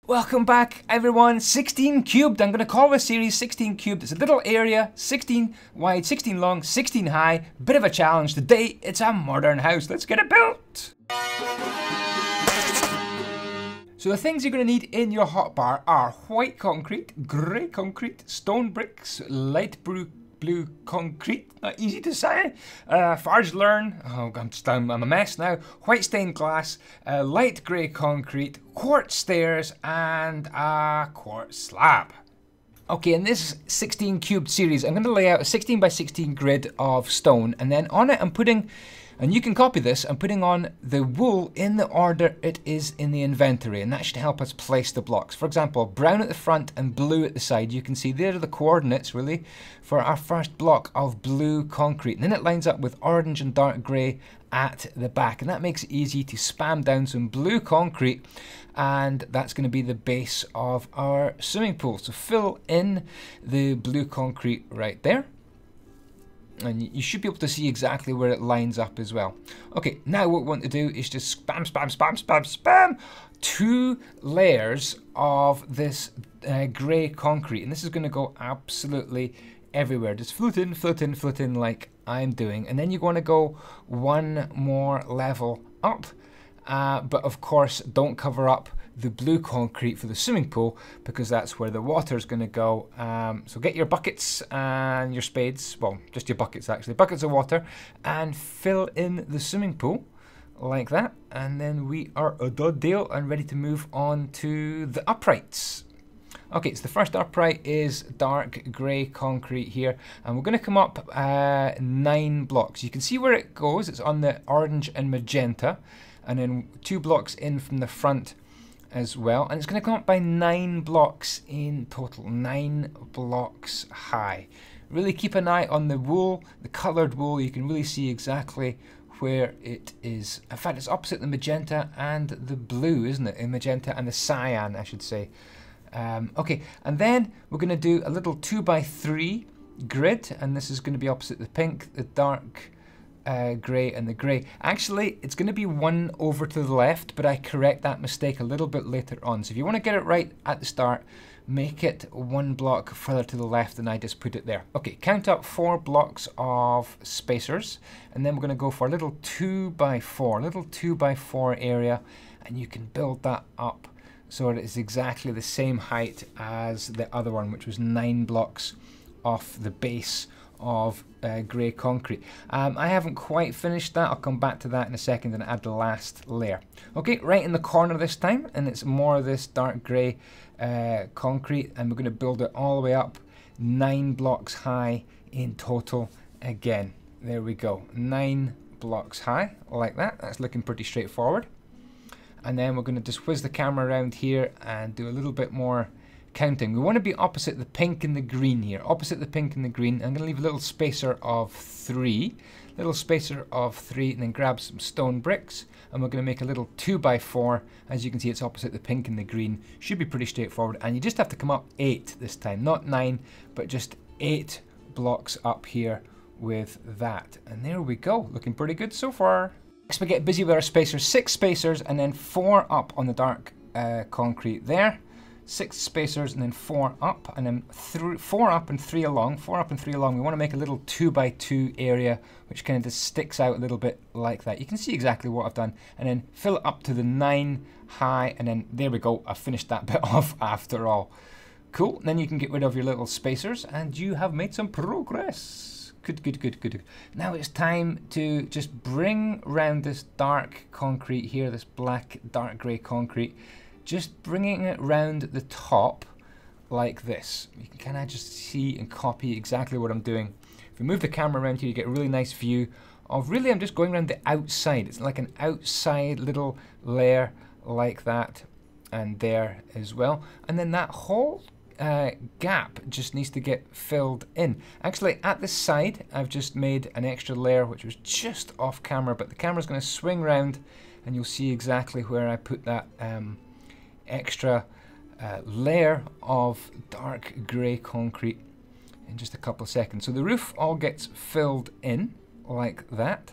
Welcome back everyone, 16 cubed. I'm going to call this series 16 cubed. It's a little area, 16 wide, 16 long, 16 high. Bit of a challenge today. It's a modern house. Let's get it built. So the things you're going to need in your hotbar are white concrete, grey concrete, stone bricks, light blue concrete, not easy to say, Farge learn, oh I'm a mess now, white stained glass, light grey concrete, quartz stairs and a quartz slab. Okay, in this 16 cubed series I'm going to lay out a 16 by 16 grid of stone, and then on it I'm putting, and you can copy this, I'm putting on the wool in the order it is in the inventory, and that should help us place the blocks. For example, brown at the front and blue at the side. You can see there are the coordinates really for our first block of blue concrete. And then it lines up with orange and dark grey at the back, and that makes it easy to spam down some blue concrete, and that's going to be the base of our swimming pool. So fill in the blue concrete right there. And you should be able to see exactly where it lines up as well. Okay, now what we want to do is just spam, spam, spam, spam, spam 2 layers of this grey concrete. And this is going to go absolutely everywhere. Just float in, float in, float in like I'm doing. And then you're going to go 1 more level up. But of course, don't cover up the blue concrete for the swimming pool, because that's where the water is going to go. So get your buckets and your spades, well, just your buckets actually, buckets of water, and fill in the swimming pool like that. And then we are a done deal and ready to move on to the uprights. Okay, so the first upright is dark grey concrete here, and we're going to come up 9 blocks. You can see where it goes. It's on the orange and magenta, and then 2 blocks in from the front as well, and it's going to come up by 9 blocks in total, 9 blocks high. Really keep an eye on the wool, the coloured wool. You can really see exactly where it is. In fact, it's opposite the magenta and the blue, isn't it? The magenta and the cyan, I should say. Okay, and then we're going to do a little 2x3 grid, and this is going to be opposite the pink, the dark grey and the grey. Actually, it's going to be 1 over to the left, but I correct that mistake a little bit later on. So if you want to get it right at the start, make it 1 block further to the left than I just put it there. Okay, count up 4 blocks of spacers, and then we're going to go for a little 2x4 area, and you can build that up so that it's exactly the same height as the other one, which was 9 blocks off the base of grey concrete. I haven't quite finished that. I'll come back to that in a second and add the last layer. Okay, right in the corner this time, and it's more of this dark grey concrete, and we're going to build it all the way up 9 blocks high in total again. There we go, 9 blocks high like that. That's looking pretty straightforward. And then we're going to just whiz the camera around here and do a little bit more counting. We want to be opposite the pink and the green here. Opposite the pink and the green. I'm going to leave a little spacer of 3. Little spacer of 3, and then grab some stone bricks. And we're going to make a little 2x4. As you can see, it's opposite the pink and the green. Should be pretty straightforward. And you just have to come up 8 this time. Not 9, but just 8 blocks up here with that. And there we go. Looking pretty good so far. Next we get busy with our spacers. 6 spacers and then 4 up on the dark concrete there. 6 spacers and then 4 up, and then 4 up and 3 along. 4 up and 3 along. We want to make a little 2x2 area, which kind of just sticks out a little bit like that. You can see exactly what I've done, and then fill it up to the 9 high, and then there we go. I've finished that bit off after all. Cool. Then you can get rid of your little spacers, and you have made some progress. Good, good, good, good. Now it's time to just bring round this dark concrete here, this black, dark grey concrete. Just bringing it round the top like this. You can kind of just see and copy exactly what I'm doing. If we move the camera around here, you get a really nice view of, really I'm just going around the outside. It's like an outside little layer like that, and there as well. And then that whole gap just needs to get filled in. Actually, at the side, I've just made an extra layer, which was just off camera, but the camera's going to swing round, and you'll see exactly where I put that extra layer of dark grey concrete in just a couple of seconds. So the roof all gets filled in like that.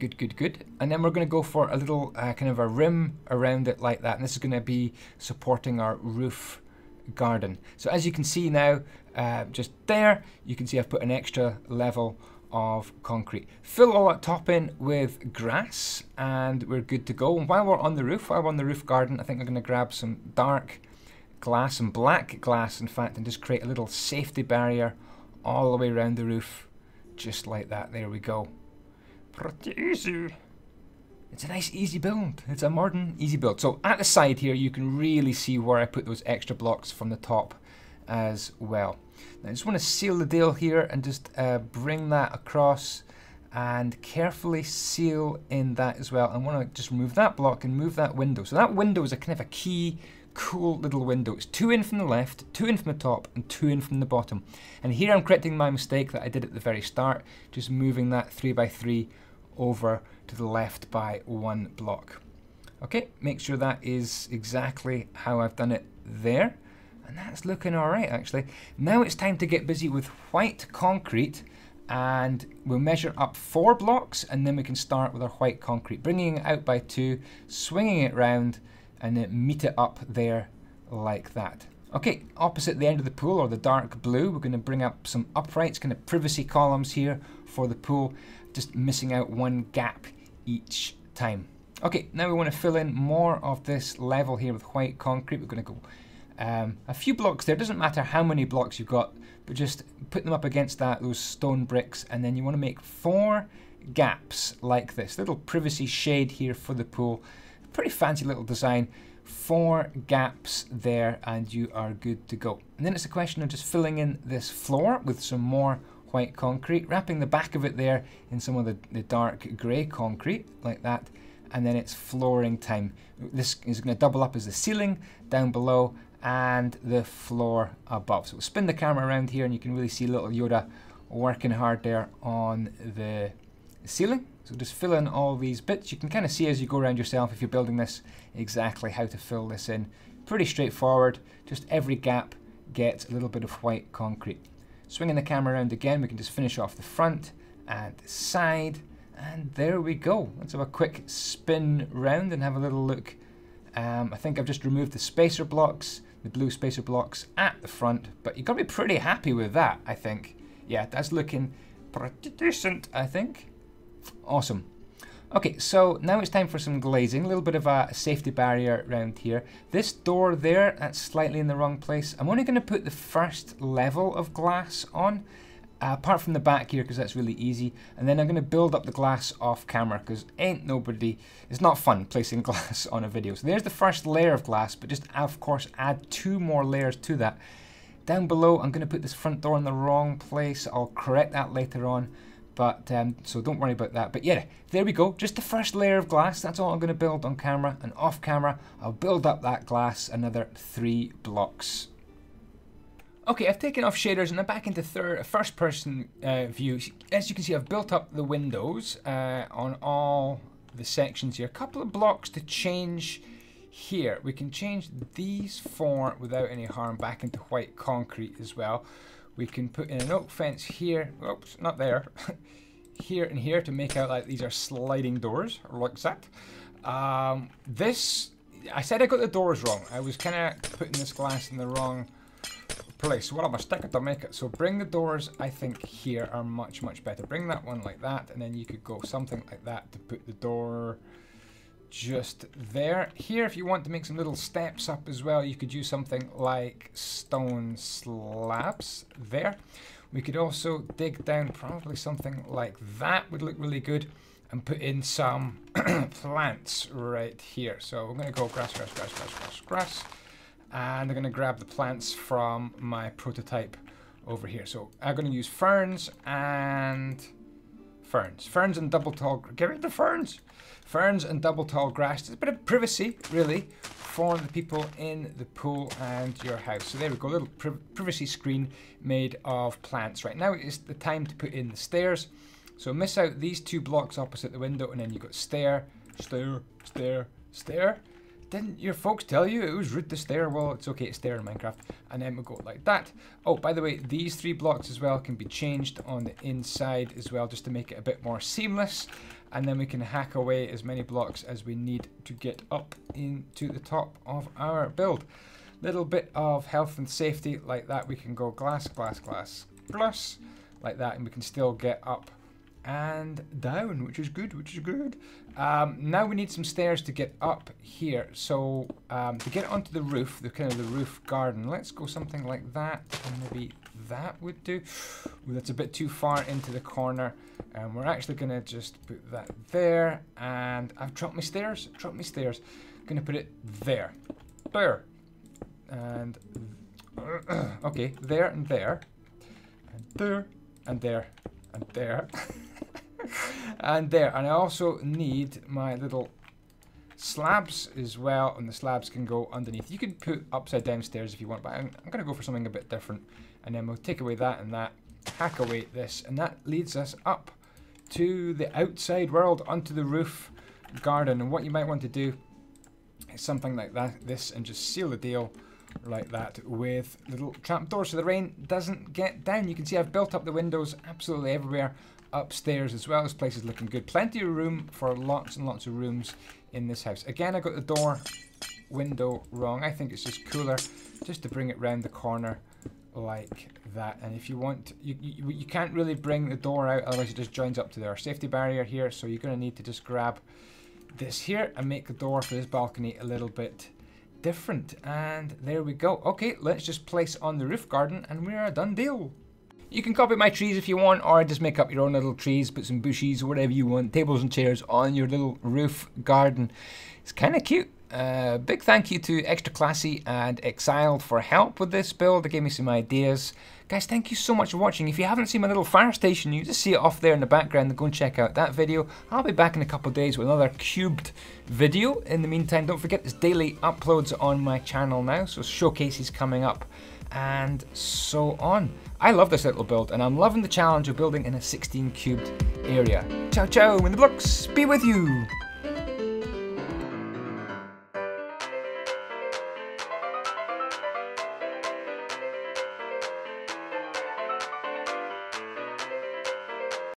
Good, good, good. And then we're going to go for a little kind of a rim around it like that. And this is going to be supporting our roof garden. So as you can see now, just there, you can see I've put an extra level of concrete. Fill all that top in with grass and we're good to go. And while we're on the roof garden, I think I'm going to grab some dark glass and black glass, in fact, and just create a little safety barrier all the way around the roof, just like that. There we go. Pretty easy. It's a nice easy build. It's a modern easy build. So at the side here you can really see where I put those extra blocks from the top as well. Now I just want to seal the deal here and just bring that across and carefully seal in that as well. I want to just remove that block and move that window. So that window is a kind of a key, cool little window. It's 2 in from the left, 2 in from the top, and 2 in from the bottom. And here I'm correcting my mistake that I did at the very start, just moving that 3x3 over to the left by 1 block. Okay, make sure that is exactly how I've done it there. And that's looking all right, actually. Now it's time to get busy with white concrete, and we'll measure up 4 blocks, and then we can start with our white concrete, bringing it out by 2, swinging it round, and then meet it up there like that. Okay, opposite the end of the pool, or the dark blue, we're going to bring up some uprights, kind of privacy columns here for the pool, just missing out 1 gap each time. Okay, now we want to fill in more of this level here with white concrete. We're going to go a few blocks there. It doesn't matter how many blocks you've got, but just put them up against those stone bricks, and then you want to make 4 gaps like this. Little privacy shade here for the pool. Pretty fancy little design. 4 gaps there and you are good to go. And then it's a question of just filling in this floor with some more white concrete, wrapping the back of it there in some of the dark grey concrete like that, and then it's flooring time. This is going to double up as the ceiling down below and the floor above. So we'll spin the camera around here and you can really see little Yoda working hard there on the ceiling. So just fill in all these bits. You can kind of see as you go around yourself, if you're building this, exactly how to fill this in. Pretty straightforward. Just every gap gets a little bit of white concrete. Swinging the camera around again, we can just finish off the front and the side. And there we go. Let's have a quick spin round and have a little look. I think I've just removed the spacer blocks, the blue spacer blocks at the front, but you've got to be pretty happy with that, I think. Yeah, that's looking pretty decent, I think. Awesome. Okay, so now it's time for some glazing. A little bit of a safety barrier around here. This door there, that's slightly in the wrong place. I'm only going to put the first level of glass on, apart from the back here, because that's really easy. And then I'm going to build up the glass off camera, because it's not fun placing glass on a video. So there's the first layer of glass, but just, of course, add 2 more layers to that. Down below, I'm going to put this front door in the wrong place. I'll correct that later on. But so don't worry about that. But yeah, there we go. Just the first layer of glass. That's all I'm going to build on camera. And off camera, I'll build up that glass another 3 blocks. Okay, I've taken off shaders and I'm back into first person view. As you can see, I've built up the windows on all the sections here. A couple of blocks to change here. We can change these 4 without any harm back into white concrete as well. We can put in an oak fence here, oops, not there, here and here to make out like these are sliding doors, like that. I said I got the doors wrong. I was kind of putting this glass in the wrong place. What a mistake to make it. So bring the doors, I think, here are much, much better. Bring that one like that, and then you could go something like that to put the door just there. Here, if you want to make some little steps up as well, you could use something like stone slabs there. We could also dig down, probably something like that would look really good, and put in some plants right here. So we're going to go grass, grass, grass, grass, grass, grass, and I'm going to grab the plants from my prototype over here. So I'm going to use ferns and double tall. Get rid of the ferns. Ferns and double tall grass. It's a bit of privacy, really, for the people in the pool and your house. So there we go, a little privacy screen made of plants. Right now is the time to put in the stairs. So miss out these 2 blocks opposite the window, and then you've got stair, stair, stair, stair. Didn't your folks tell you it was rude to stare? Well, it's okay to stare in Minecraft. And then we'll go like that. Oh, by the way, these 3 blocks as well can be changed on the inside as well, just to make it a bit more seamless. And then we can hack away as many blocks as we need to get up into the top of our build. Little bit of health and safety like that. We can go glass, glass, glass, glass, like that, and we can still get up and down, which is good, which is good. Now we need some stairs to get up here. So to get onto the roof, the kind of the roof garden, let's go something like that, and maybe that would do. Ooh, that's a bit too far into the corner. And we're actually gonna just put that there, and I've dropped my stairs, Gonna put it there, there, and okay, there and there, and there, and there, and there. And there, and I also need my little slabs as well, and the slabs can go underneath. You can put upside down stairs if you want, but I'm going to go for something a bit different. And then we'll take away that and that, hack away this, and that leads us up to the outside world, onto the roof garden. And what you might want to do is something like that, this, and just seal the deal like that with little trapdoors so the rain doesn't get down. You can see I've built up the windows absolutely everywhere. Upstairs as well. This place is looking good. Plenty of room for lots and lots of rooms in this house. Again, I got the door window wrong. I think it's just cooler just to bring it round the corner like that. And if you want, you can't really bring the door out, otherwise it just joins up to their safety barrier here. So you're going to need to just grab this here and make the door for this balcony a little bit different. And there we go. Okay, let's just place on the roof garden and we're a done deal. You can copy my trees if you want, or just make up your own little trees, put some bushes or whatever you want, tables and chairs on your little roof garden. It's kind of cute. Big thank you to Extra Classy and Exiled for help with this build. They gave me some ideas. Guys, thank you so much for watching. If you haven't seen my little fire station, you just see it off there in the background, then go and check out that video. I'll be back in a couple of days with another cubed video. In the meantime, don't forget there's daily uploads on my channel now, so showcases coming up and so on. I love this little build, and I'm loving the challenge of building in a 16 cubed area. Ciao ciao, and the blocks be with you!